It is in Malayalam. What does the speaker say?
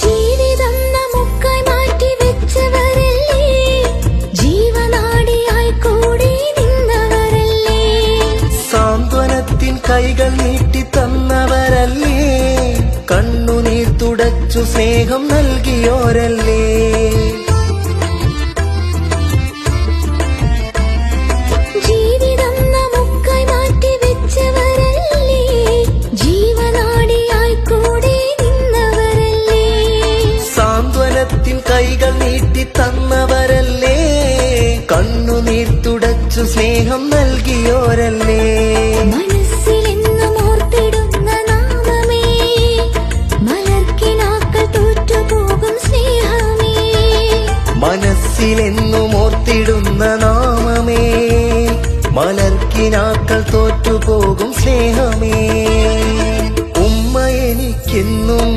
ജീവിതം നമുക്കായി മാറ്റി വെച്ചവരല്ലേ, ജീവനാടിയായി കൂടി നിന്നവരല്ലേ, സാന്ത്വനത്തിൻ കൈകൾ നീട്ടി തന്നവരല്ലേ, കണ്ണുനീർ തുടച്ചു സ്നേഹം നൽകിയോരല്ലേ. ജീവിതം നമുക്കായി മാറ്റി വെച്ചവരല്ലേ, ജീവനാടിയായി കൂടി നിന്നവരല്ലേ, സാന്ത്വനത്തിൻ കൈകൾ നീട്ടി തന്നവരല്ലേ, കണ്ണുനീർ തുടച്ചു സ്നേഹം നൽകിയോരല്ലേ. മനസ്സിലെന്നും ഓർത്തിടുന്ന നാമമേ, മലർക്കിനാക്കൾ തോറ്റുപോകും സ്നേഹമേ, മനസ്സിലെന്നും ഓർത്തിടുന്ന നാമമേ, മലർക്കിനാക്കൾ തോറ്റുപോകും സ്നേഹമേ. ഉമ്മ എനിക്കെന്നും